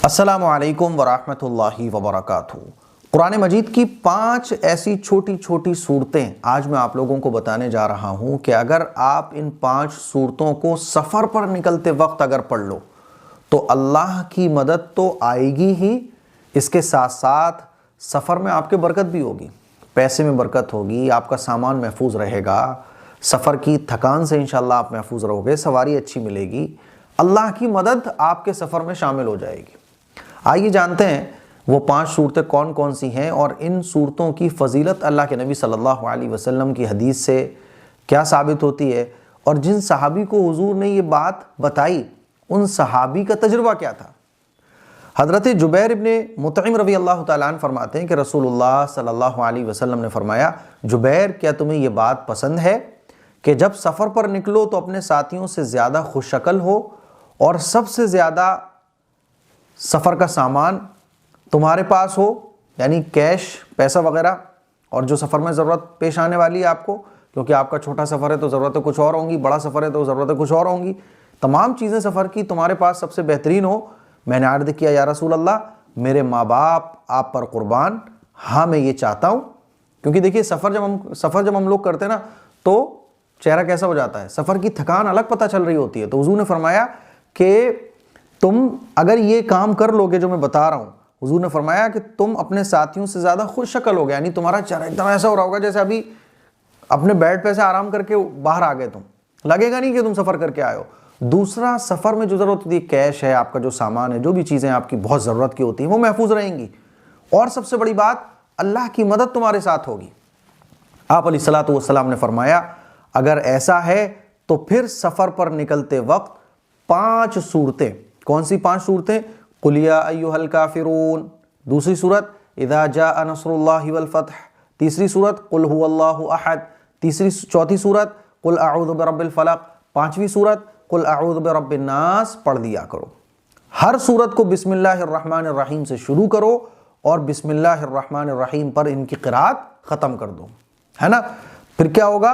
अस्सलामु अलैकुम वरहमतुल्लाहि वबरकातुहू। कुरान मजीद की 5 ऐसी छोटी छोटी सूरतें आज मैं आप लोगों को बताने जा रहा हूं कि अगर आप इन 5 सूरतों को सफ़र पर निकलते वक्त अगर पढ़ लो तो अल्लाह की मदद तो आएगी ही, इसके साथ साथ सफ़र में आपके बरकत भी होगी, पैसे में बरकत होगी, आपका सामान महफूज रहेगा, सफ़र की थकान से इंशाअल्लाह आप महफूज रहोगे, सवारी अच्छी मिलेगी, अल्लाह की मदद आपके सफ़र में शामिल हो जाएगी। आइए जानते हैं वो 5 सूरतें कौन कौन सी हैं और इन सूरतों की फजीलत अल्लाह के नबी सल्लल्लाहु अलैहि वसल्लम की हदीस से क्या साबित होती है और जिन सहाबी को हुजूर ने ये बात बताई उन सहाबी का तजुर्बा क्या था। हज़रत जुबैर इब्न मुतइम रज़ी अल्लाह तआला अन्हु फरमाते हैं कि रसूलुल्लाह सल्लल्लाहु अलैहि वसल्लम ने फरमाया, जुबैर क्या तुम्हें ये बात पसंद है कि जब सफ़र पर निकलो तो अपने साथियों से ज़्यादा खुशशक्ल हो और सबसे ज़्यादा सफ़र का सामान तुम्हारे पास हो, यानी कैश पैसा वगैरह, और जो सफ़र में ज़रूरत पेश आने वाली है आपको, क्योंकि आपका छोटा सफ़र है तो ज़रूरतें कुछ और होंगी, बड़ा सफ़र है तो ज़रूरतें कुछ और होंगी, तमाम चीज़ें सफ़र की तुम्हारे पास सबसे बेहतरीन हो। मैंने अर्ज़ किया, या रसूल अल्लाह, मेरे माँ बाप आप पर कुर्बान, हाँ मैं ये चाहता हूँ। क्योंकि देखिए सफ़र जब हम लोग करते हैं ना तो चेहरा कैसा हो जाता है, सफ़र की थकान अलग पता चल रही होती है। तो हुजूर ने फरमाया कि तुम अगर ये काम कर लोगे जो मैं बता रहा हूँ, हुजूर ने फरमाया कि तुम अपने साथियों से ज़्यादा खुश शक्ल हो गए, यानी तुम्हारा चेहरा एकदम ऐसा हो रहा होगा जैसे अभी अपने बेड पे से आराम करके बाहर आ गए, तुम लगेगा नहीं कि तुम सफ़र करके आए हो। दूसरा, सफ़र में जो ज़रूरत होती है, कैश है, आपका जो सामान है, जो भी चीज़ें आपकी बहुत ज़रूरत की होती हैं वो महफूज रहेंगी। और सबसे बड़ी बात, अल्लाह की मदद तुम्हारे साथ होगी। आप अलैहिस्सलातु वस्सलाम ने फरमाया, अगर ऐसा है तो फिर सफ़र पर निकलते वक्त 5 सूरतें, कौन सी 5 सूरतें? कुल या अय्युहल काफिरून, दूसरी सूरत इज़ा जाअ नस्रुल्लाहि वल फतह, तीसरी सूरत कुल हुवल्लाहु अहद, चौथी सूरत कुल अऊज़ु बिरब्बिल फलक, 5वीं सूरत कुल अऊज़ु बिरब्बिन नास पढ़ दिया करो। हर सूरत को बिस्मिल्लाहिर रहमानिर रहीम से शुरू करो और बिस्मिल्लाहिर रहमानिर रहीम पर इनकी क़िराअत ख़त्म कर दो, है ना। फिर क्या होगा?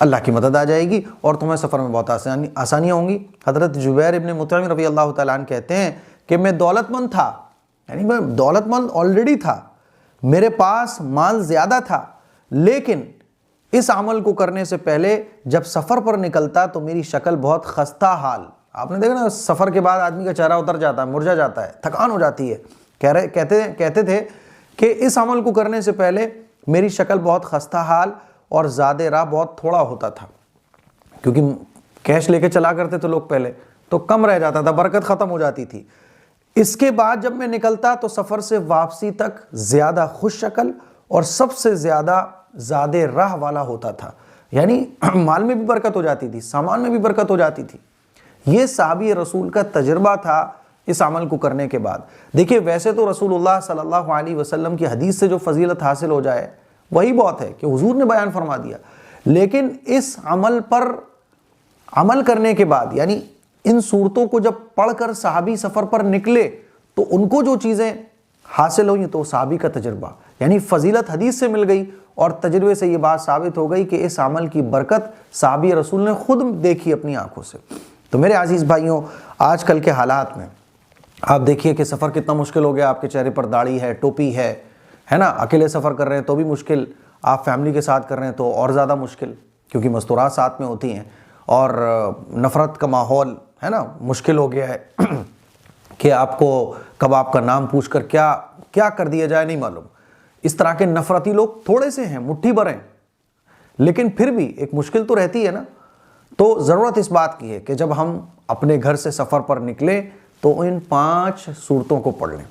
अल्लाह की मदद आ जाएगी और तुम्हें सफ़र में बहुत आसानियाँ होंगी। हज़रत जुबैर इब्न मुतइम रज़ी अल्लाह तआला अन्हु कहते हैं कि मैं दौलतमंद था, यानी मैं दौलतमंद ऑलरेडी था, मेरे पास माल ज़्यादा था, लेकिन इस अमल को करने से पहले जब सफ़र पर निकलता तो मेरी शक्ल बहुत खस्ता हाल, आपने देखा ना, सफ़र के बाद आदमी का चेहरा उतर जाता है, मुरझा जाता है, थकान हो जाती है। कहते थे कि इस अमल को करने से पहले मेरी शक्ल बहुत खस्ता हाल और ज़्यादा राह बहुत थोड़ा होता था, क्योंकि कैश लेके चला करते थे लोग पहले, तो कम रह जाता था, बरकत ख़त्म हो जाती थी। इसके बाद जब मैं निकलता तो सफ़र से वापसी तक ज़्यादा खुश शक्ल और सबसे ज़्यादा राह वाला होता था, यानी माल में भी बरकत हो जाती थी, सामान में भी बरकत हो जाती थी। ये साहबी रसूल का तजुर्बा था इस अमल को करने के बाद। देखिए, वैसे तो रसूलुल्लाह सल्लल्लाहु अलैहि वसल्लम की हदीस से जो फजीलत हासिल हो जाए वही बहुत है कि हुजूर ने बयान फरमा दिया, लेकिन इस अमल पर अमल करने के बाद, यानी इन सूरतों को जब पढ़कर सहाबी सफ़र पर निकले तो उनको जो चीज़ें हासिल हुई तो सहाबी का तजुर्बा, यानी फजीलत हदीस से मिल गई और तजुर्बे से ये बात साबित हो गई कि इस अमल की बरकत सहाबी रसूल ने खुद देखी अपनी आंखों से। तो मेरे अजीज़ भाइयों, आजकल के हालात में आप देखिए कि सफ़र कितना मुश्किल हो गया। आपके चेहरे पर दाढ़ी है, टोपी है ना, अकेले सफ़र कर रहे हैं तो भी मुश्किल, आप फैमिली के साथ कर रहे हैं तो और ज़्यादा मुश्किल, क्योंकि मस्तूरात साथ में होती हैं और नफ़रत का माहौल है ना, मुश्किल हो गया है कि आपको कब आपका नाम पूछकर क्या क्या कर दिया जाए नहीं मालूम। इस तरह के नफ़रती लोग थोड़े से हैं, मुट्ठी भर हैं, लेकिन फिर भी एक मुश्किल तो रहती है ना। तो ज़रूरत इस बात की है कि जब हम अपने घर से सफ़र पर निकले तो इन 5 सूरतों को पढ़ लें।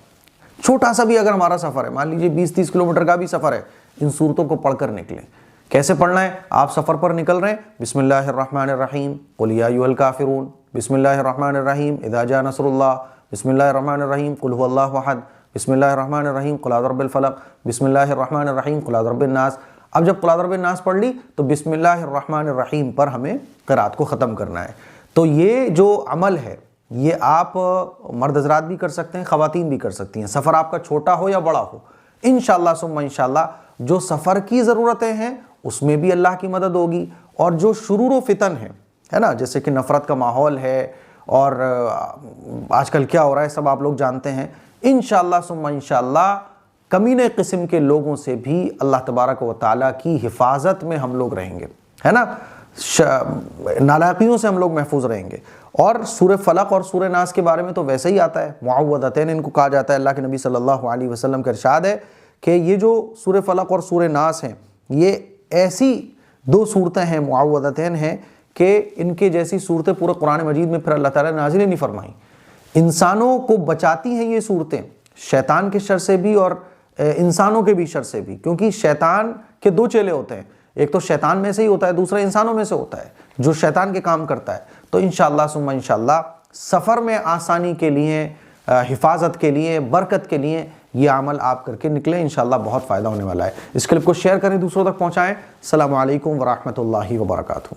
छोटा सा भी अगर हमारा सफ़र है, मान लीजिए 20-30 किलोमीटर का भी सफ़र है, इन सूरतों को पढ़कर निकलें। कैसे पढ़ना है? आप सफ़र पर निकल रहे हैं, बिस्मिल्लाहिर रहमानिर रहीम, कुल या अय्युहल काफिरून, बिस्मिल्लाहिर रहमानिर रहीम, इज़ा जाअ नस्रुल्लाह, बिस्मिल्लाहिर रहमानिर रहीम, कुल हुवल्लाहु अहद, बिस्मिल्लाहिर रहमानिर रहीम, कुल अऊज़ु बिरब्बिल फलक, बिस्मिल्लाहिर रहमानिर रहीम, कुल अऊज़ु बिरब्बिन नास। अब जब कुल अऊज़ु बिरब्बिन नास पढ़ ली तो बिस्मिल्लाहिर रहमानिर रहीम पर हमें क़िराअत को ख़त्म करना है। तो ये जो अमल है ये आप मर्द हज़रात भी कर सकते हैं, ख़वातीन भी कर सकती हैं, सफ़र आपका छोटा हो या बड़ा हो। इंशाअल्लाह सुम्मा इंशाअल्लाह जो सफ़र की ज़रूरतें हैं उसमें भी अल्लाह की मदद होगी, और जो शुरूर व फितन है ना, जैसे कि नफ़रत का माहौल है और आजकल क्या हो रहा है सब आप लोग जानते हैं। इंशाअल्लाह सुम्मा इंशाअल्लाह कमीने किस्म के लोगों से भी अल्लाह तबारक व तआला की हिफाजत में हम लोग रहेंगे, है ना। नालायकियों से हम लोग महफूज रहेंगे। और सूरह फलक और सूरह नास के बारे में तो वैसे ही आता है, मुअव्वज़तैन इनको कहा जाता है। अल्लाह के नबी सल्लल्लाहु अलैहि वसल्लम का इरशाद है कि ये जो सूरह फलक और सूरह नास हैं, ये ऐसी दो सूरतें हैं, मुअव्वज़तैन हैं, कि इनके जैसी सूरतें पूरे कुरान मजीद में फिर अल्लाह ताला ने नाज़िल नहीं फरमाई। इंसानों को बचाती हैं ये सूरतें शैतान के शर से भी और इंसानों के भी शर से भी, क्योंकि शैतान के दो चेले होते हैं, एक तो शैतान में से ही होता है, दूसरा इंसानों में से होता है जो शैतान के काम करता है। तो इंशाअल्लाह सुम्मा इंशाअल्लाह सफ़र में आसानी के लिए, हिफाजत के लिए, बरकत के लिए ये अमल आप करके निकलें, इंशाअल्लाह बहुत फ़ायदा होने वाला है। इस क्लिप को शेयर करें, दूसरों तक पहुँचाएँ। अस्सलामु अलैकुम व रहमतुल्लाहि व बरकातुहू।